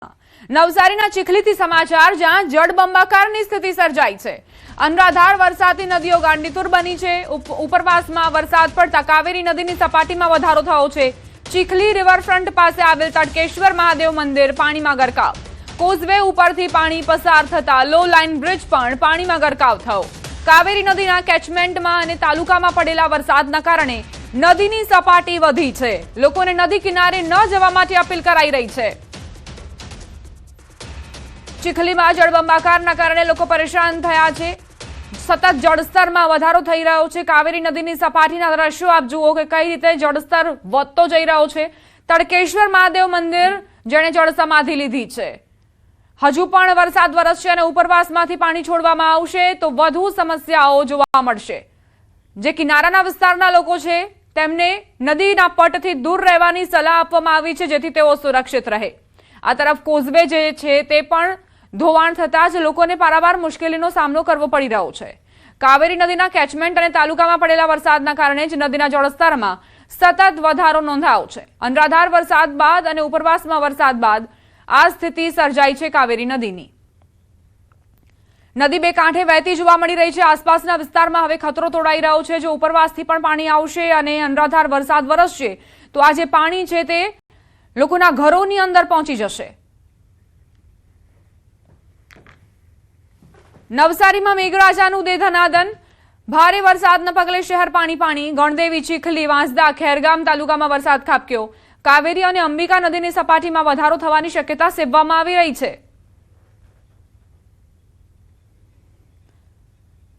નવસારીના ચીખલીથી સમાચાર, જ્યાં જળબંબાકારની સ્થિતિ સર્જાઈ છે। અનરાધાર વરસાદથી નદીઓ ગાંડીતુર બની છે। ઉપરવાસમાં વરસાદ પડતા કાવેરી નદીની સપાટીમાં વધારો થયો છે। ચીખલી રિવરફ્રન્ટ પાસે આવેલ તડકેશ્વર મહાદેવ મંદિર પાણીમાં ગરકાવ। કોઝવે ઉપરથી પાણી પસાર થતા લો લાઇન બ્રિજ પણ પાણીમાં ગરકાવ થયો। કાવેરી નદીના કેચમેન્ટમાં અને તાલુકામાં પડેલા વરસાદના કારણે નદીની સપાટી વધી છે। લોકોને નદી કિનારે ન જવા માટે અપીલ કરાઈ રહી છે। ચીખલીમાં જળબંબાકારના કારણે લોકો પરેશાન થયા છે। સતત જળસ્તરમાં વધારો થઈ રહ્યો છે। કાવેરી નદીની સપાટીના દ્રશ્યો આપ જુઓ કે કઈ રીતે જળસ્તર વધતો જઈ રહ્યો છે। તડકેશ્વર મહાદેવ મંદિર જેણે જળ સમાધિ લીધી છે। હજુ પણ વરસાદ વરસશે અને ઉપરવાસમાંથી પાણી છોડવામાં આવશે તો વધુ સમસ્યાઓ જોવા મળશે। જે કિનારાના વિસ્તારના લોકો છે તેમને નદીના પટથી દૂર રહેવાની સલાહ આપવામાં આવી છે, જેથી તેઓ સુરક્ષિત રહે। આ તરફ કોઝવે જે છે તે પણ ધોવાણ થતા જ લોકોને પારાવાર મુશ્કેલીનો સામનો કરવો પડી રહ્યો છે। કાવેરી નદીના કેચમેન્ટ અને તાલુકામાં પડેલા વરસાદના કારણે જ નદીના જળસ્તરમાં સતત વધારો નોંધાયો છે। અનરાધાર વરસાદ બાદ અને ઉપરવાસમાં વરસાદ બાદ આ સ્થિતિ સર્જાઈ છે કાવેરી નદીની। નદી બે કાંઠે વહેતી જોવા મળી રહી છે। આસપાસના વિસ્તારમાં હવે ખતરો તોડાઈ રહ્યો છે। જો ઉપરવાસથી પણ પાણી આવશે અને અનરાધાર વરસાદ વરસશે તો આ જે પાણી છે તે લોકોના ઘરોની અંદર પહોંચી જશે। નવસારીમાં મેઘરાજાનું દે ધનાદન। ભારે વરસાદના પગલે શહેર પાણી પાણી। ગણદેવી, ચીખલી, વાંસદા, ખેરગામ તાલુકામાં વરસાદ ખાબક્યો। કાવેરી અને અંબિકા નદીની સપાટીમાં વધારો થવાની શક્યતા સેવવામાં આવી રહી છે।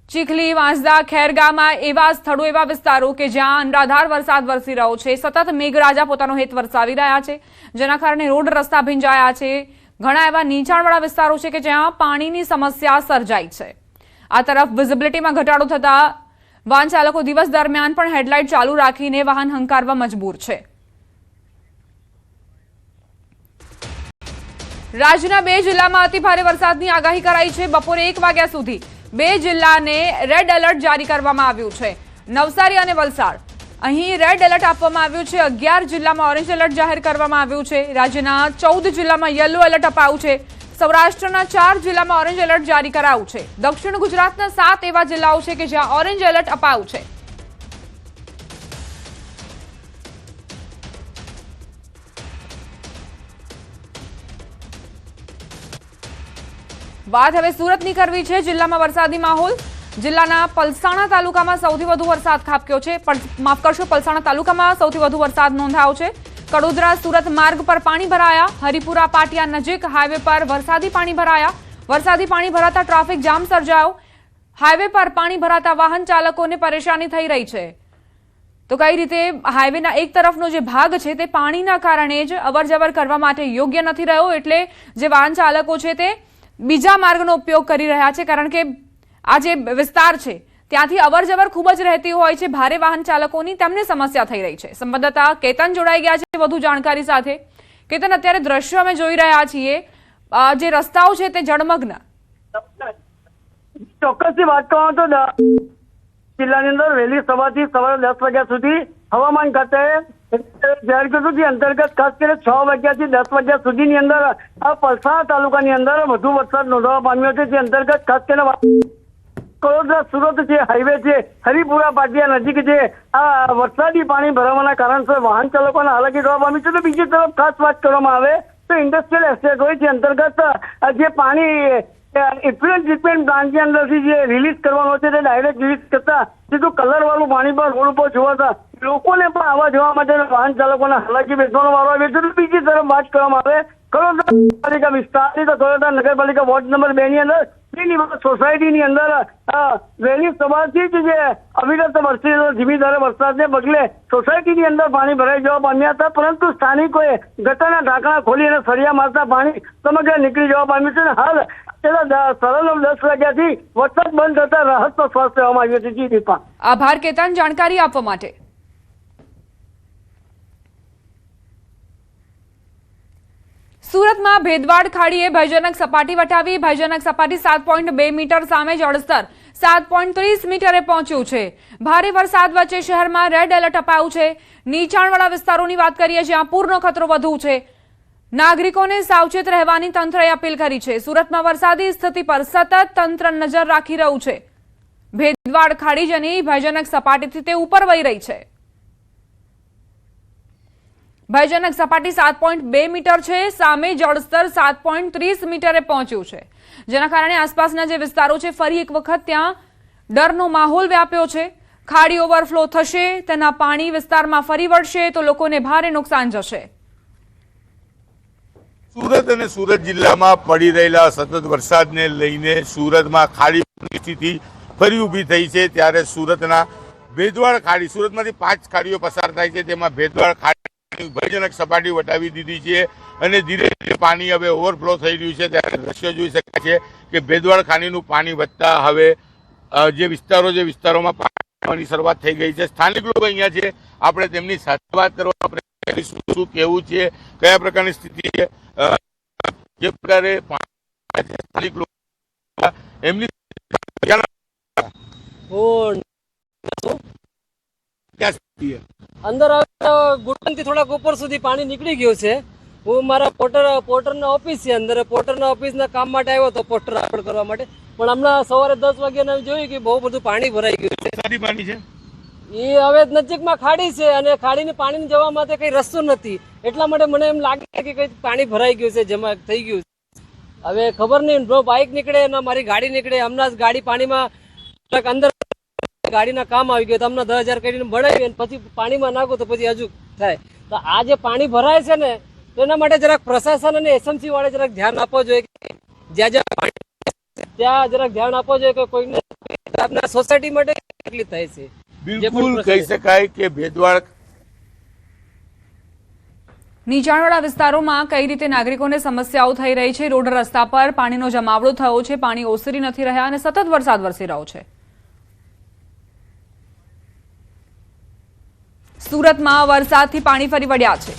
ચીખલી, વાંસદા, ખેરગામમાં એવા સ્થળો, એવા વિસ્તારો કે જ્યાં અનરાધાર વરસાદ વરસી રહ્યો છે। સતત મેઘરાજા પોતાનો હેત વરસાવી રહ્યા છે, જેના કારણે રોડ રસ્તા ભીંજાયા છે। ઘણા એવા નીચાણવાળા વિસ્તારો છે કે જ્યાં પાણીની સમસ્યા સર્જાઈ છે। આ તરફ વિઝિબિલિટીમાં ઘટાડો થતા વાહન ચાલકો દિવસ દરમિયાન પણ હેડલાઇટ ચાલુ રાખીને વાહન હંકારવા મજબૂર છે। રાજ્યના 2 જિલ્લામાં અતિભારે વરસાદની આગાહી કરાઈ છે। બપોરે 1 વાગ્યા સુધી 2 જિલ્લાને રેડ એલર્ટ જારી કરવામાં આવ્યું છે। નવસારી અને વલસાડ અહીં રેડ એલર્ટ આપવામાં આવ્યું છે। 11 જિલ્લામાં ઓરેન્જ એલર્ટ જાહેર કરવામાં આવ્યું છે। રાજ્યના 14 જિલ્લામાં યલો એલર્ટ અપાયું છે। સૌરાષ્ટ્રના 4 જિલ્લામાં ઓરેન્જ એલર્ટ જારી કરાયું છે। દક્ષિણ ગુજરાતના 7 એવા જિલ્લાઓ છે કે જ્યાં ઓરેન્જ એલર્ટ અપાયું છે। વાત હવે સુરતની કરવી છે। જિલ્લામાં વરસાદી માહોલ। જિલ્લાના પલસાણા તાલુકામાં સૌથી વધુ વરસાદ ખાબક્યો છે। માફ કરશો, પલસાણા તાલુકામાં સૌથી વધુ વરસાદ નોંધાયો છે। કડોદરા સુરત માર્ગ પર પાણી ભરાયા। હરિપુરા પાટિયા નજીક હાઈવે પર વરસાદી પાણી ભરાયા। વરસાદી પાણી ભરાતા ટ્રાફિક જામ સર્જાયો। હાઈવે પર પાણી ભરાતા વાહન ચાલકોને પરેશાની થઈ રહી છે। તો કઈ રીતે હાઈવેના એક તરફનો જે ભાગ છે તે પાણીના કારણે જ અવરજવર કરવા માટે યોગ્ય નથી રહ્યો, એટલે જે વાહન ચાલકો છે તે બીજા માર્ગનો ઉપયોગ કરી રહ્યા છે, કારણ કે આ જે વિસ્તાર છે ત્યાંથી અવરજવર ખૂબ જ રહેતી હોય છે ભારે વાહન ચાલકોની, તેમને સમસ્યા થઈ રહી છે। સંવાદદાતા કેતન જોડાઈ ગયા છે વધુ જાણકારી સાથે। કેતન, અત્યારે દ્રશ્યો અમે જોઈ રહ્યા છીએ, જે રસ્તાઓ છે તે જળમગ્ન। ચોક્કસથી વાત કરવામાં તો જિલ્લાની અંદર વહેલી સવારથી સવારે 10 વાગ્યા સુધી હવામાન ખાતાએ જાહેર કર્યું કે અંતર્ગત ખાસ કરીને 6 વાગ્યાથી 10 વાગ્યા સુધીની અંદર આ પલસાણા તાલુકાની અંદર વધુ વરસાદ નોંધવા પામ્યો છે। જે અંતર્ગત ખાસ કરીને કડોદરા સુરત જે હાઈવે છે, હરિપુરા પાટિયા નજીક જે આ વરસાદી પાણી ભરાવાના કારણસર વાહન ચાલકોને હાલાકી થવા પામી છે। તો બીજી તરફ ખાસ વાત કરવામાં આવે તો ઇન્ડસ્ટ્રીયલ એસ્ટેટ હોય છે અંતર્ગત જે પાણી ઇફ્લુએન્ટ ટ્રીટમેન્ટ પ્લાન્ટની અંદરથી જે રિલીઝ કરવાનો છે તે ડાયરેક્ટ રિલીઝ કરતા સીધું કલર વાળું પાણી પર રોડ ઉપર જોવાતા લોકોને પણ આવવા જવા માટે વાહન ચાલકોને હાલાકી વેઠવાનો વારો આવ્યો છે। તો બીજી તરફ વાત કરવામાં આવે કડોદરા નગરપાલિકા વિસ્તારની તો કડોદરા નગરપાલિકા વોર્ડ નંબર 2 ની અંદર સોસાયટીની અંદર વહેલી સવારથી જ જે અવિરત વરસેલો ધીમી ધારે વરસાદને પગલે સોસાયટીની અંદર પાણી ભરાઈ જવા પામ્યા હતા, પરંતુ સ્થાનિકોએ ગટરના ઢાંકણા ખોલી અને સળિયા મારતા પાણી સમગ્ર નીકળી જવા પામ્યું છે। હાલ સવારના 10 વાગ્યાથી વરસાદ બંધ થતા રાહતનો શ્વાસ લેવામાં આવ્યો છે। જી દીપા, આભાર કેતન જાણકારી આપવા માટે। સુરતમાં ભેદવાડ ખાડીએ ભયજનક સપાટી વટાવી। ભયજનક સપાટી 7.2 મીટર સામે જળસ્તર 7.30 મીટરે પહોંચ્યું છે। ભારે વરસાદ વચ્ચે શહેરમાં રેડ એલર્ટ અપાયું છે। નીચાણવાળા વિસ્તારોની વાત કરીએ જ્યાં પૂરનો ખતરો વધુ છે। નાગરિકોને સાવચેત રહેવાની તંત્રએ અપીલ કરી છે। સુરતમાં વરસાદી સ્થિતિ પર સતત તંત્ર નજર રાખી રહ્યું છે। ભેદવાડ ખાડી જેની ભયજનક સપાટીથી તે ઉપર વહી રહી છે। ભયજનક સપાટી 7.2 મીટર છે, સામે જળસ્તર 7.30 મીટરે પહોંચ્યું છે, જેના કારણે આસપાસના જે વિસ્તારો છે ફરી એક વખત ત્યાં ડરનો માહોલ વ્યાપ્યો છે। ખાડી ઓવરફ્લો થશે, તેના પાણી વિસ્તારમાં ફરી વળશે તો લોકોને ભારે નુકસાન જશે। સુરત અને સુરત જિલ્લામાં પડી રહેલા સતત વરસાદને લઈને સુરતમાં ખાડીની સ્થિતિ ફરી ઊભી થઈ છે। ત્યારે સુરતના ભેદવાડ ખાડી, સુરતમાંથી 5 ખાડીઓ પસાર થાય છે, તેમાં ભેદવાડ ખાડી ભયજનક સપાટી વટાવી દીધી છે અને ધીરે ધીરે પાણી હવે ઓવરફ્લો થઈ રહ્યું છે। ત્યારે દ્રશ્ય જોઈ શકાય છે કે ભેદવાડ ખાડીનું પાણી વધતા હવે જે વિસ્તારોમાં પાણી શરૂઆત થઈ ગઈ છે। સ્થાનિક લોકો અહીંયા છે, આપણે તેમની સાથે વાત કરવા પ્રયત્ન કરીશું, શું કેવું છે, કયા પ્રકારની સ્થિતિ છે, જે પ્રકારે સ્થાનિક લોકો એમની અંદર ઘૂંટણથી થોડાક ઉપર સુધી પાણી નીકળી ગયું છે। હું મારા પોર્ટરના ઓફિસ છે, અંદર પોર્ટરના ઓફિસના કામ માટે આવ્યો હતો, પોસ્ટર અપલોડ કરવા માટે, પણ હમણાં સવારે 10 વાગ્યા જોયું કે બહુ બધું પાણી ભરાઈ ગયું છે। પાણી છે એ હવે નજીકમાં ખાડી છે અને ખાડીની પાણી જવા માટે કઈ રસ્તો નથી, એટલા માટે મને એમ લાગે કે કઈ પાણી ભરાઈ ગયું છે, જમા થઈ ગયું છે। હવે ખબર નહીં, બાઇક નીકળે ના મારી ગાડી નીકળે, હમણાં ગાડી પાણીમાં અંદર ગાડીના કામ આવી ગયું, હમણાં 10,000 કરીને બનાવી અને પછી પાણીમાં નાખો તો પછી હજુ થાય। તો આ જે પાણી ભરાય છે ને, તો એના માટે જરાક પ્રશાસન અને એસએમસી વાળે જરાક ધ્યાન આપવું જોઈએ, જ્યાં જ્યાં પાણી ત્યાં જરાક ધ્યાન આપવું જોઈએ કે કોઈને આપણા સોસાયટી માટે તકલીફ થાય છે। બિલકુલ કહી શકાય કે ભેદવાડ નીચાણવાળા વિસ્તારોમાં કઈ રીતે નાગરિકોને સમસ્યાઓ થઈ રહી છે। રોડ રસ્તા પર પાણીનો જમાવડો થયો છે, પાણી ઓસરી નથી રહ્યા અને સતત વરસાદ વરસી રહ્યો છે। સુરતમાં વરસાદથી પાણી ફરી વળ્યા છે।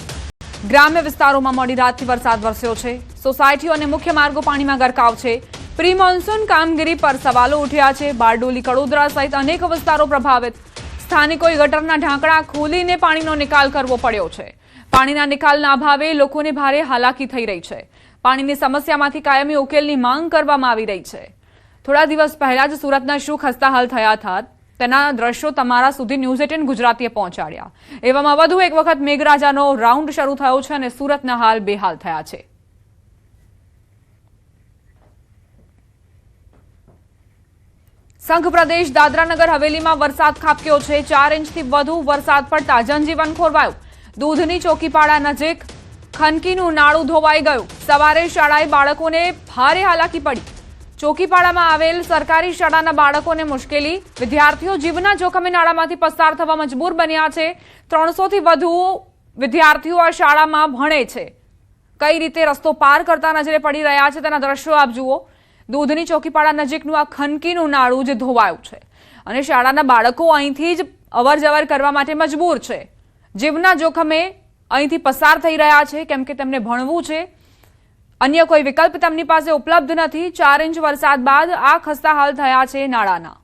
ગ્રામ્ય વિસ્તારોમાં મોડી રાતથી વરસાદ વરસ્યો છે। સોસાયટીઓ અને મુખ્ય માર્ગો પાણીમાં ગરકાવ છે। પ્રી મોન્સૂન કામગીરી પર સવાલો ઉઠ્યા છે। બારડોલી, કડોદરા સહિત અનેક વિસ્તારો પ્રભાવિત। સ્થાનિકોએ ગટરના ઢાંકણા ખોલીને પાણીનો નિકાલ કરવો પડ્યો છે। પાણીના નિકાલના અભાવે લોકોને ભારે હાલાકી થઈ રહી છે। પાણીની સમસ્યામાંથી કાયમી ઉકેલની માંગ કરવામાં આવી રહી છે। થોડા દિવસ પહેલા જ સુરતના શું ખસ્તા હાલ થયા હતા તેના દ્રશ્યો તમારા સુધી ન્યૂઝ 18 ગુજરાતીએ પહોંચાડ્યા। એવામાં વધુ એક વખત મેઘરાજાનો રાઉન્ડ શરૂ થયો છે અને સુરતના હાલ બેહાલ થયા છે। સંઘ પ્રદેશ દાદરાનગર હવેલીમાં વરસાદ ખાબક્યો છે। 4 ઇંચથી વધુ વરસાદ પડતા જનજીવન ખોરવાયું। દૂધની ચોકીપાડા નજીક ખનકીનું નાળું ધોવાઈ ગયું। સવારે શાળાએ બાળકોને ભારે હાલાકી પડી। ચોકીપાડામાં આવેલ સરકારી શાળાના બાળકોને મુશ્કેલી। વિદ્યાર્થીઓ જીવના જોખમે નાળામાંથી પસાર થવા મજબૂર બન્યા છે। 300 થી વધુ વિદ્યાર્થીઓ આ શાળામાં ભણે છે। કઈ રીતે રસ્તો પાર કરતા નજરે પડી રહ્યા છે તેના દ્રશ્યો આપ જુઓ। દૂધની ચોકીપાડા નજીકનું આ ખનકીનું નાળું જે ધોવાયું છે અને શાળાના બાળકો અહીંથી જ અવરજવર કરવા માટે મજબૂર છે। જીવના જોખમે અહીંથી પસાર થઈ રહ્યા છે કેમ કે તેમને ભણવું છે। અન્ય કોઈ વિકલ્પ તેમની પાસે ઉપલબ્ધ નથી। 4 ઇંચ વરસાદ બાદ આ ખસ્તા હાલ થયા છે નાળાના।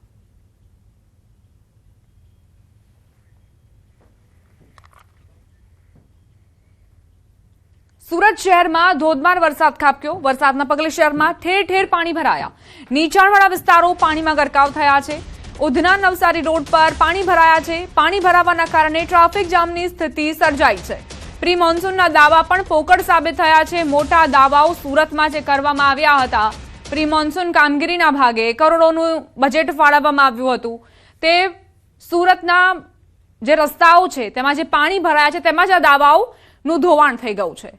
સુરત શહેરમાં ધોધમાર વરસાદ ખાબક્યો। વરસાદના પગલે શહેરમાં ઠેર ઠેર પાણી ભરાયા। નીચાણવાળા વિસ્તારો પાણીમાં ગરકાવ થયા છે। ઉધના નવસારી રોડ પર પાણી ભરાયા છે। પાણી ભરાવાના કારણે ટ્રાફિક જામની સ્થિતિ સર્જાઈ છે। પ્રી મોન્સૂનના દાવા પણ પોકળ સાબિત થયા છે। મોટા દાવાઓ સુરતમાં જે કરવામાં આવ્યા હતા, પ્રી મોન્સૂન કામગીરીના ભાગે કરોડોનું બજેટ ફાળવવામાં આવ્યું હતું, તે સુરતના જે રસ્તાઓ છે તેમાં જે પાણી ભરાયા છે તેમાં જ આ દાવાઓનું ધોવાણ થઈ ગયું છે।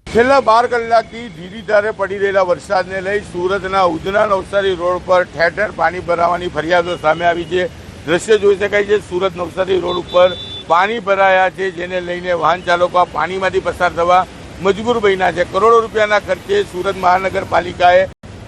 છેલ્લા 12 કલાકથી ધીરી ધારે પડી રહેલા વરસાદને લઈ સુરતના ઉધના નવસારી રોડ પર ઠેર ઠેર પાણી ભરાવાની ફરિયાદો સામે આવી છે। દ્રશ્ય જોઈ શકાય છે, સુરત નવસારી રોડ ઉપર પાણી ભરાયા છે, જેને લઈને વાહન ચાલકો પાણીમાંથી પસાર થવા મજબૂર બન્યા છે। કરોડો રૂપિયાના ખર્ચે સુરત મહાનગરપાલિકાએ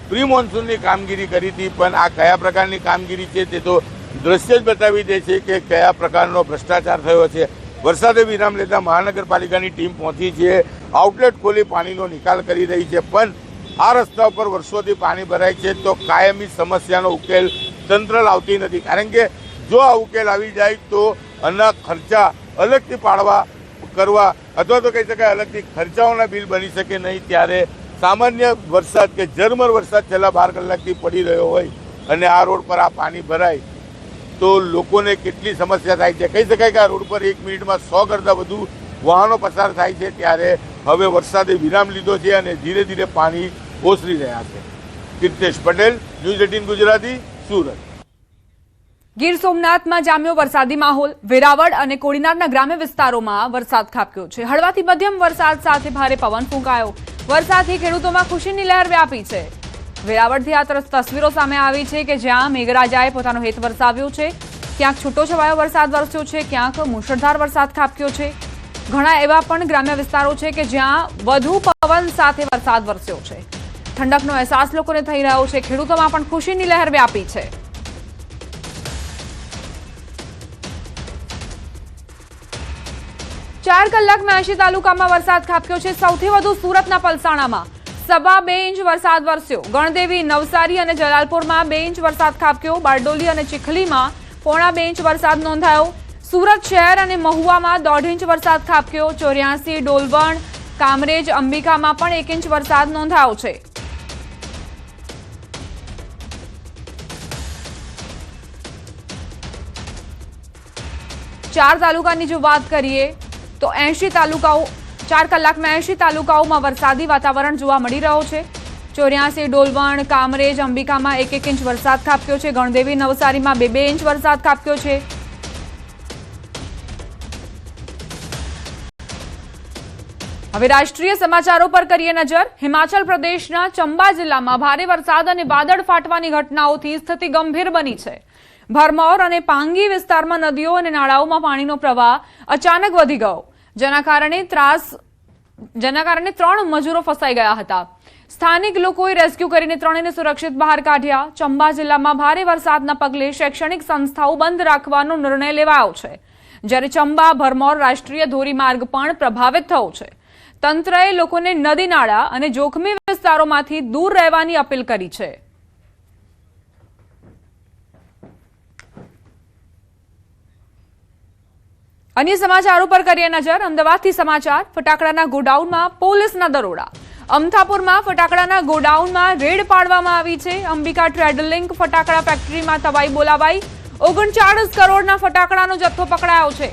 પ્રી મોન્સૂનની કામગીરી કરી હતી, પણ આ કયા પ્રકારની કામગીરી છે તે તો દ્રશ્ય જ બતાવી દે છે કે કયા પ્રકારનો ભ્રષ્ટાચાર થયો છે। વરસાદે વિરામ લેતા મહાનગરપાલિકાની ટીમ પહોંચી છે, આઉટલેટ ખોલી પાણીનો નિકાલ કરી રહી છે, પણ આ રસ્તા ઉપર વર્ષોથી પાણી ભરાય છે તો કાયમી સમસ્યાનો ઉકેલ તંત્ર લાવતી નથી। કારણ કે જો આ ઉકેલ આવી જાય તો આના ખર્ચા અલગથી પાડવા કરવા અથવા તો કહી શકાય અલગથી ખર્ચાઓના બિલ બની શકે નહીં, ત્યારે સામાન્ય વરસાદ કે ઝરમર વરસાદ છેલ્લા 12 કલાકથી પડી રહ્યો હોય અને આ રોડ પર આ પાણી ભરાય તો લોકોને કેટલી સમસ્યા થાય છે. કહી શકાય કે આ રોડ પર 1 મિનિટમાં 100 કરતાં વધુ વાહનો પસાર થાય છે, ત્યારે હવે વરસાદે વિરામ લીધો છે અને ધીરે ધીરે પાણી ઓસરી રહ્યા છે. કીર્તેશ પટેલ, ન્યૂઝ 18 ગુજરાતી, સુરત. ગીર સોમનાથમાં જામ્યો વરસાદી માહોલ. વેરાવળ અને કોડીનારના ગ્રામ્ય વિસ્તારોમાં વરસાદ ખાબક્યો છે. હળવાથી મધ્યમ વરસાદ સાથે ભારે પવન ફૂંકાયો. વરસાદથી ખેડૂતોમાં ખુશીની લહેર વ્યાપી છે. વેરાવળથી આ તસવીરો સામે આવી છે કે જ્યાં મેઘરાજાએ પોતાનો હેત વરસાવ્યો છે. ક્યાંક છૂટો છવાયો વરસાદ વરસ્યો છે, ક્યાંક મુશળધાર વરસાદ ખાબક્યો છે. ઘણા એવા પણ ગ્રામ્ય વિસ્તારો છે કે જ્યાં વધુ પવન સાથે વરસાદ વરસ્યો છે. ઠંડકનો અહેસાસ લોકોને થઈ રહ્યો છે. ખેડૂતોમાં પણ ખુશીની લહેર વ્યાપી છે. ચાર કલાકમાં 80 તાલુકામાં વરસાદ ખાબક્યો છે. સૌથી વધુ સુરતના પલસાણામાં 2.25 ઇંચ વરસાદ વરસ્યો. ગણદેવી, નવસારી અને જલાલપુરમાં 2 ઇંચ વરસાદ ખાબક્યો. બારડોલી અને ચીખલીમાં 1.25 ઇંચ વરસાદ નોંધાયો. સુરત શહેર અને મહુવામાં 1.5 ઇંચ વરસાદ ખાબક્યો. 84, ડોલવણ, કામરેજ, અંબિકામાં પણ 1 ઇંચ વરસાદ નોંધાયો છે. ચાર તાલુકાની જો વાત કરીએ તો 80 તાલુકાઓ 4 કલાકમાં 80 તાલુકાઓમાં વરસાદી વાતાવરણ જોવા મળી રહ્યો છે. 84, ડોલવણ, કામરેજ, અંબિકામાં 1 ઇંચ વરસાદ ખાબક્યો છે. ગણદેવી, નવસારીમાં 2 ઇંચ વરસાદ ખાબક્યો છે. હવે રાષ્ટ્રીય સમાચારો પર કરીએ નજર. હિમાચલ પ્રદેશના ચંબા જિલ્લામાં ભારે વરસાદ અને વાદળ ફાટવાની ઘટનાઓથી સ્થિતિ ગંભીર બની છે. ભરમૌર અને પાંગી વિસ્તારમાં નદીઓ અને નાળાઓમાં પાણીનો પ્રવાહ અચાનક વધી ગયો, જેના કારણે 3 મજૂરો ફસાઈ ગયા હતા. સ્થાનિક લોકોએ રેસ્ક્યુ કરીને 3ને સુરક્ષિત બહાર કાઢ્યા. ચંબા જિલ્લામાં ભારે વરસાદના પગલે શૈક્ષણિક સંસ્થાઓ બંધ રાખવાનો નિર્ણય લેવાયો છે, જ્યારે ચંબા ભરમૌર રાષ્ટ્રીય ધોરીમાર્ગ પણ પ્રભાવિત થયો છે. તંત્રએ લોકોને નદી નાળા અને જોખમી વિસ્તારોમાંથી દૂર રહેવાની અપીલ કરી છે. અન્ય સમાચારો પર કરીએ નજર. અમદાવાદથી સમાચાર. ફટાકડાના ગોડાઉનમાં પોલીસના દરોડા. અમથાપુરમાં ફટાકડાના ગોડાઉનમાં રેડ પાડવામાં આવી છે. અંબિકા ટ્રેડલિંક ફટાકડા ફેક્ટરીમાં તવાઈ બોલાવાઈ. 39 કરોડના ફટાકડાનો જથ્થો પકડાયો છે.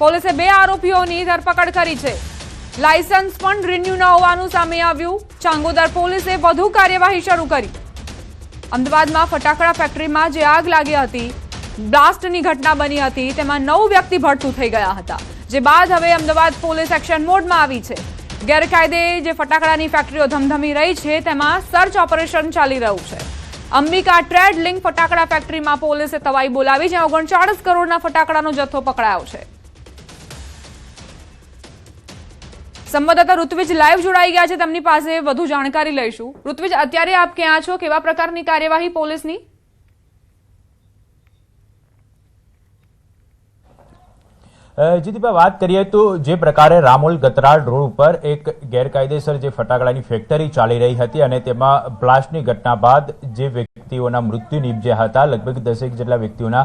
પોલીસે 2 આરોપીઓની ધરપકડ કરી છે. લાયસન્સ પણ રિન્યુ ન હોવાનું સામે આવ્યું. ચાંગોદર પોલીસે વધુ કાર્યવાહી શરૂ કરી. અમદાવાદમાં ફટાકડા ફેક્ટરીમાં જે આગ લાગી હતી, બ્લાસ્ટની ઘટના બની હતી, તેમાં 9 વ્યક્તિ ભડતું થઈ ગયા હતા, જે બાદ હવે અમદાવાદ પોલીસ એક્શન મોડમાં આવી છે. ગેરકાયદે જે ફટાકડાની ફેક્ટરીઓ ધમધમી રહી છે, તેમાં સર્ચ ઓપરેશન ચાલી રહ્યું છે. અંબિકા ટ્રેડ લિંક ફટાકડા ફેક્ટરીમાં પોલીસે તવાઈ બોલાવી, જ્યાં 39 કરોડના ફટાકડાનો જથ્થો પકડાયો છે. સંવાદદાતા ઋત્વિજ લાઈવ જોડાઈ ગયા છે, તેમની પાસે વધુ જાણકારી લઈશું. ઋત્વિજ, અત્યારે આપ ક્યાં છો? કેવા પ્રકારની કાર્યવાહી પોલીસની? જીતીભાઈ, વાત કરીએ તો જે પ્રકારે રામોલ ગતરાળ રોડ ઉપર એક ગેરકાયદેસર જે ફટાકડાની ફેક્ટરી ચાલી રહી હતી અને તેમાં બ્લાસ્ટની ઘટના બાદ જે વ્યક્તિઓના મૃત્યુ નિપજ્યા હતા, લગભગ 10 જેટલા વ્યક્તિઓના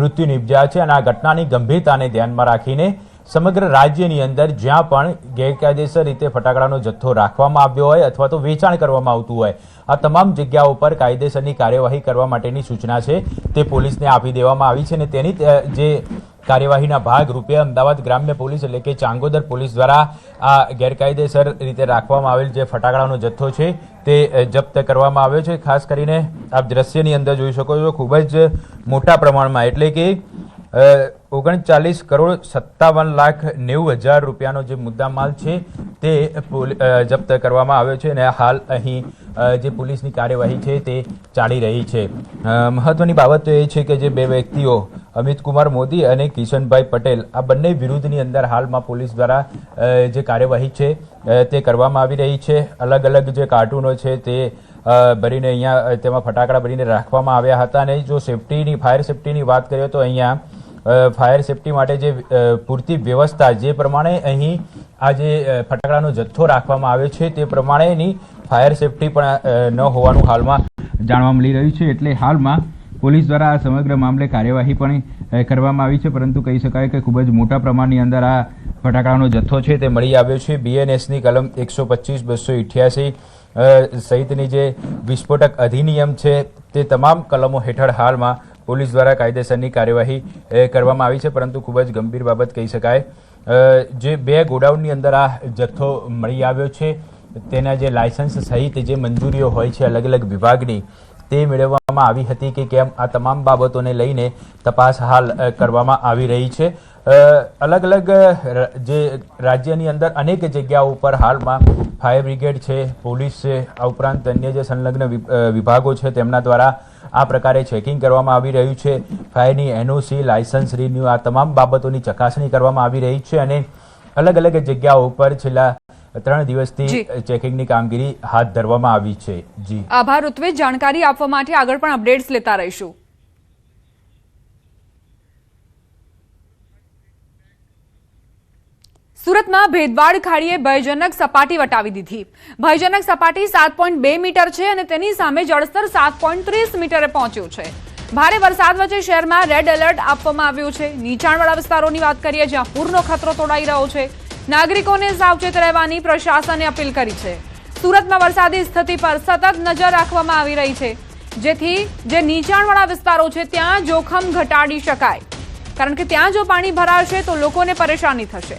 મૃત્યુ નિપજ્યા છે. અને આ ઘટનાની ગંભીરતાને ધ્યાનમાં રાખીને સમગ્ર રાજ્યની અંદર જ્યાં પણ ગેરકાયદેસર રીતે ફટાકડાનો જથ્થો રાખવામાં આવ્યો હોય અથવા તો વેચાણ કરવામાં આવતું હોય, આ તમામ જગ્યાઓ પર કાયદેસરની કાર્યવાહી કરવા માટેની સૂચના છે તે પોલીસને આપી દેવામાં આવી છે. અને તેની જે કાર્યવાહીના ભાગરૂપે અમદાવાદ ગ્રામ્ય પોલીસ એટલે કે ચાંગોદર પોલીસ દ્વારા આ ગેરકાયદેસર રીતે રાખવામાં આવેલ જે ફટાકડાનો જથ્થો છે તે જપ્ત કરવામાં આવ્યો છે. ખાસ કરીને આપ દ્રશ્યની અંદર જોઈ શકો છો, ખૂબ જ મોટા પ્રમાણમાં એટલે કે 39 કરોડ 57,90,000 રૂપિયાનો જે મુદ્દામાલ છે તે જપ્ત કરવામાં આવ્યો છે. અને હાલ અહીં જે પોલીસની કાર્યવાહી છે તે ચાલી રહી છે. મહત્વની બાબત તો એ છે કે જે 2 વ્યક્તિઓ અમિત કુમાર મોદી અને કિશનભાઈ પટેલ, આ બંને વિરુદ્ધની અંદર હાલમાં પોલીસ દ્વારા જે કાર્યવાહી છે તે કરવામાં આવી રહી છે. અલગ અલગ જે કાર્ટૂનો છે તે ભરીને અહીંયા તેમાં ફટાકડા ભરીને રાખવામાં આવ્યા હતા. અને જો ફાયર સેફટીની વાત કરીએ તો અહીંયા ફાયર સેફટી માટે જે પૂરતી વ્યવસ્થા જે પ્રમાણે અહીં આ જે ફટાકડાનો જથ્થો રાખવામાં આવ્યો છે તે પ્રમાણેની ફાયર સેફટી પણ ન હોવાનું હાલમાં જાણવા મળી રહ્યું છે. એટલે હાલમાં પોલીસ દ્વારા આ સમગ્ર મામલે કાર્યવાહી પણ કરવામાં આવી છે, પરંતુ કહી શકાય કે ખૂબ જ મોટા પ્રમાણની અંદર આ ફટાકડાનો જથ્થો છે તે મળી આવ્યો છે. BNSની કલમ 125, 288 સહિતની જે વિસ્ફોટક અધિનિયમ છે તે તમામ કલમો હેઠળ હાલમાં પોલીસ દ્વારા કાયદેસરની કાર્યવાહી કરવામાં આવી છે, પરંતુ ખૂબ જ ગંભીર બાબત કહી શકાય. જે 2 ગોડાઉનની અંદર આ જથ્થો મળી આવ્યો છે તેના જે લાયસન્સ સહિત જે મંજૂરીઓ હોય છે અલગ અલગ વિભાગની તે મેળવવામાં આવી હતી કે કેમ, આ તમામ બાબતોને લઈને તપાસ હાલ કરવામાં આવી રહી છે. અલગ અલગ જે રાજ્યની અંદર અનેક જગ્યાઓ ઉપર હાલમાં ફાયર બ્રિગેડ છે, પોલીસ છે, આ ઉપરાંત અન્ય જે સંલગ્ન વિભાગો છે તેમના દ્વારા આ પ્રકારે ચેકિંગ કરવામાં આવી રહ્યું છે. ફાયરની NOC, લાયસન્સ રિન્યુ, આ તમામ બાબતોની ચકાસણી કરવામાં આવી રહી છે અને અલગ અલગ જગ્યાઓ ઉપર છેલ્લા 3 દિવસથી ચેકિંગની કામગીરી હાથ ધરવામાં આવી છે. જી આભાર ઋત્વિજ, જાણકારી આપવા માટે. આગળ પણ અપડેટ્સ લેતા રહીશું. સુરતમાં ભેદવાડ ખાડીએ ભયજનક સપાટી વટાવી દીધી. ભયજનક સપાટી 7.2 મીટર છે અને તેની સામે જળસ્તર 7.30 મીટરે પહોંચ્યું છે. ભારે વરસાદ વચ્ચે શહેરમાં રેડ એલર્ટ આપવામાં આવ્યું છે. નીચાણવાળા વિસ્તારોની વાત કરીએ જ્યાં પૂરનો ખતરો તોડાઈ રહ્યો છે. નાગરિકોને સાવચેત રહેવાની પ્રશાસને અપીલ કરી છે. સુરતમાં વરસાદી સ્થિતિ પર સતત નજર રાખવામાં આવી રહી છે, જેથી જે નીચાણવાળા વિસ્તારો છે ત્યાં જોખમ ઘટાડી શકાય, કારણ કે ત્યાં જો પાણી ભરાશે તો લોકોને પરેશાની થશે.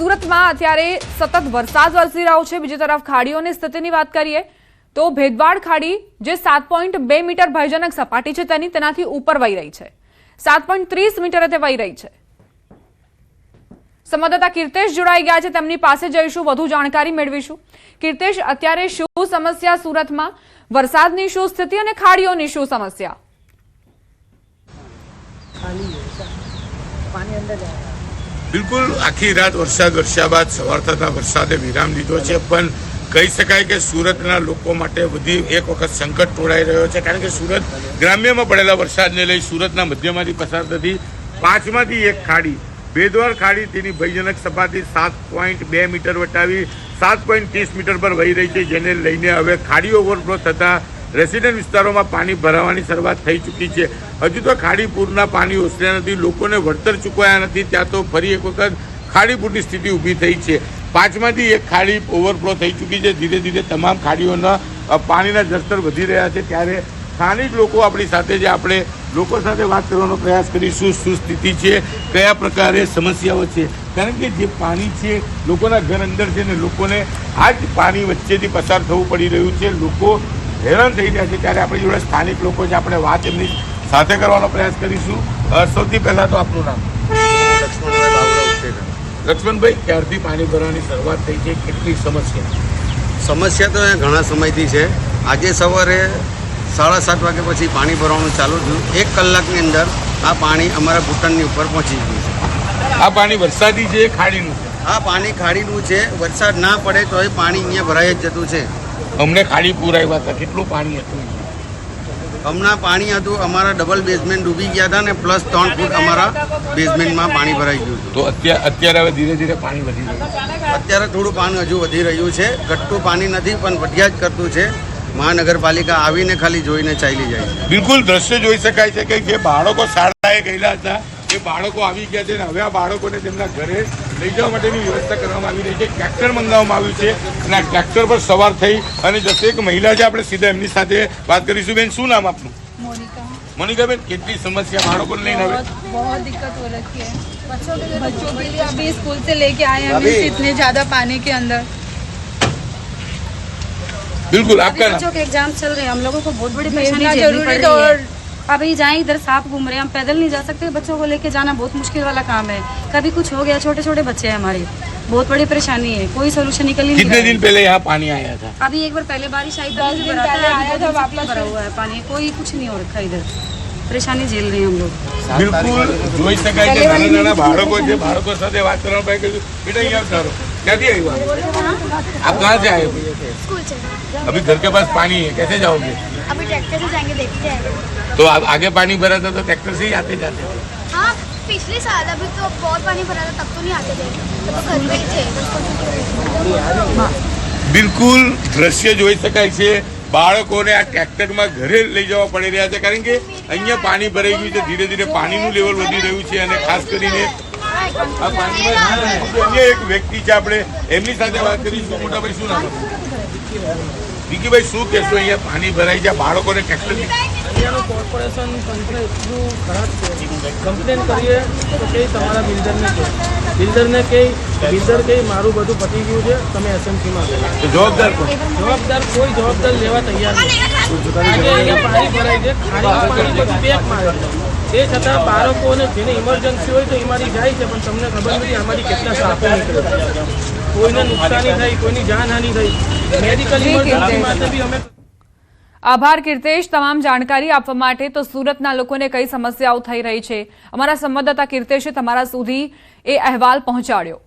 સુરતમાં અત્યારે સતત વરસાદ વરસી રહ્યો છે. બીજી તરફ ખાડીઓની સ્થિતિની વાત કરીએ તો ભેદવાડ ખાડી જે 7.2 મીટર ભયજનક સપાટી છે તેનાથી ઉપર વહી રહી છે. 7.30 મીટરે તે વહી રહી છે. સંવાદદાતા કીર્તેશ જોડાઈ ગયા છે, તેમની પાસે જઈશું, વધુ જાણકારી મેળવીશું. કીર્તેશ, અત્યારે શું સમસ્યા સુરતમાં, વરસાદની શું સ્થિતિ અને ખાડીઓની શું સમસ્યા? બિલકુલ આખી રાત વરસાદ વરસ્યા બાદ સવાર થતા વરસાદે વિરામ લીધો છે, પણ કહી શકાય કે સુરતના લોકો માટે વધી એક વખત સંકટ તોડાઈ રહ્યો છે, કારણ કે સુરત ગ્રામ્યમાં પડેલા વરસાદને લઈ સુરતના મધ્યમાંથી પસાર થતી 5માંથી એક ખાડી ભેદવાડ ખાડી તેની ભયજનક સપાટી 7.2 મીટર વટાવી 7.30 મીટર પર વહી રહી છે, જેને લઈને હવે ખાડી ઓવરફ્લો થતા રેસિડેન્ટ વિસ્તારોમાં પાણી ભરાવાની શરૂઆત થઈ ચૂકી છે. હજુ તો ખાડીપુરના પાણી ઓસર્યા નથી, લોકોને વળતર ચૂકવાયા નથી, ત્યાં તો ફરી એક વખત ખાડીપુરની સ્થિતિ ઊભી થઈ છે. 5માંથી એક ખાડી ઓવરફ્લો થઈ ચૂકી છે. ધીરે ધીરે તમામ ખાડીઓના પાણીના જળસ્તર વધી રહ્યા છે. ત્યારે સ્થાનિક લોકો આપણી સાથે જે આપણે લોકો સાથે વાત કરવાનો પ્રયાસ કરીશું, શું સ્થિતિ છે, કયા પ્રકારે સમસ્યાઓ છે, કારણ કે જે પાણી છે લોકોના ઘર અંદર છે ને લોકોને આ જ પાણી વચ્ચેથી પસાર થવું પડી રહ્યું છે. લોકો હેરાન થઈ રહ્યા છે. ત્યારે આપણી જોડે સ્થાનિક લોકો છે, આપણે વાત એમની સાથે કરવાનો પ્રયાસ કરીશું. સૌથી પહેલા તો આપનું નામ? લક્ષ્મણભાઈ, ક્યારથી પાણી ભરવાની શરૂઆત થઈ છે, કેટલી સમસ્યા? સમસ્યા તો અહીંયા ઘણા સમયથી છે. આજે સવારે 7:30 વાગે પછી પાણી ભરવાનું ચાલુ થયું. 1 કલાકની અંદર આ પાણી અમારા ઘૂંટણની ઉપર પહોંચી ગયું છે. આ પાણી વરસાદી છે, ખાડીનું છે? આ પાણી ખાડીનું છે. વરસાદ ના પડે તો એ પાણી અહીંયા ભરાઈ જ જતું છે. અમને ખાડી પુરાવ્યા હતા, કેટલું પાણી હતું? હમણાં પાણી હતું, અમારા ડબલ બેઝમેન્ટ ડૂબી ગયા હતા ને પ્લસ 3 ફૂટ અમારા બેઝમેન્ટમાં પાણી ભરાઈ ગયું હતું. તો અત્યારે હવે ધીરે ધીરે પાણી વધી રહ્યું છે? અત્યારે થોડું પાણી હજુ વધી રહ્યું છે. ઘટતું પાણી નથી પણ વધ્યા જ કરતું છે. મહાનગરપાલિકા આવીને ખાલી જોઈને ચાલી જાય છે. બિલકુલ દ્રશ્ય જોઈ શકાય છે કે જે બાળકો શાળાએ ગયેલા હતા એ બાળકો આવી ગયા છે અને હવે આ બાળકોને તેમના ઘરે લઈ જવા માટેની વ્યવસ્થા કરવામાં આવી રહી છે. ટ્રેક્ટર મંગાવવામાં આવ્યું છે અને આ ટ્રેક્ટર પર સવાર થઈ અને જશે એક મહિલા છે, આપણે સીધા એમની સાથે વાત કરીશું. બેન, શું નામ આપનું? मोनिका बेन, कितनी समस्या बाड़कों को लेना है? बहुत दिक्कत हो रखी है बच्चों के लिए. अभी स्कूल से लेके आए हैं हम इतने ज्यादा पानी के अंदर. बिल्कुल, आपका नाम? बच्चों के एग्जाम चल रहे हैं, हम लोगों को बहुत बड़ी परेशानी झेलनी पड़ रही है. अभी जाएं इधर सांप घूम रहे हैं, हम पैदल नहीं जा सकते. बच्चों को लेके जाना बहुत मुश्किल वाला काम है. कभी कुछ हो गया, छोटे छोटे बच्चे हैं हमारे, बहुत बड़ी परेशानी है. कोई सोल्यूशन निकल ही नहीं रहा है. कितने दिन पहले यहाँ पानी आया था? अभी एक बार पहले बारिश आई था, 10 दिन पहले आया था, वापस भरा हुआ है पानी. कोई कुछ नहीं हो रखा इधर. परेशानी झेल रहे हैं हम लोग. બિલકુલ જોઈ શકાય છે નાના નાના બાળકો છે, બાળકો સાથે વાત કરવા પાસે કહ્યું બેટા અહીંયા તારો ક્યાંથી આવ્યા? आप कहाँ से आए? स्कूल से. अभी घर के पास पानी है, कैसे जाओगे? अभी ट्रैक्टर से जाएंगे, देखते हैं. तो आगे पानी भरा था तो ट्रैक्टर से ही आते जाते? हाँ, पिछले साल अभी तो बहुत पानी भरा था, तब तो नहीं आते थे, तब तो घर में ही थे. બિલકુલ દ્રશ્ય જોઈ શકાય છે બાળકોને આ ટ્રેક્ટરમાં ઘરે લઈ જવા પડી રહ્યા છે, કારણ કે અહીંયા પાણી ભરાઈ ગયું છે. ધીરે ધીરે પાણીનું લેવલ વધી રહ્યું છે અને ખાસ કરીને આ પાણીમાં અન્ય એક વ્યક્તિ છે, આપણે એમની સાથે વાત કરીશું. મોટાભાઈ, શું નામ હતું? વિકીભાઈ, શું કહેશો? અહીંયા પાણી ભરાઈ છે, બાળકોને ટ્રેક્ટર અહીંયાનું કોર્પોરેશન તંત્ર એટલું ખરાબ છે. કમ્પ્લેન કરીએ તો કે તમારા બિલ્ડરને કહે, બિલ્ડરને કહે, બિલ્ડર કહે મારું બધું પતી ગયું છે, તમે એસએમસીમાં ગયો. જવાબદાર કોણ? જવાબદાર કોઈ જવાબદાર લેવા તૈયાર નથી. આજે અહીંયા પાણી ભરાય છે, ખાડીનું પાણી બધું પેક મારે છે. એ છતાં બાળકોને જેને ઇમરજન્સી હોય તો અમારી જાય છે, પણ તમને ખબર નથી અમારી કેટલા સાપો નીકળે. કોઈને નુકસાની થઈ, કોઈની જાનહાનિ થઈ. મેડિકલ ઇમરજન્સી માટે બી અમે આભાર કીર્તેશ, તમામ જાણકારી આપવા માટે. તો સુરતના લોકોને કઈ સમસ્યાઓ થઈ રહી છે, અમારા સંવાદદાતા કીર્તેશે તમારા સુધી એ અહેવાલ પહોંચાડ્યો.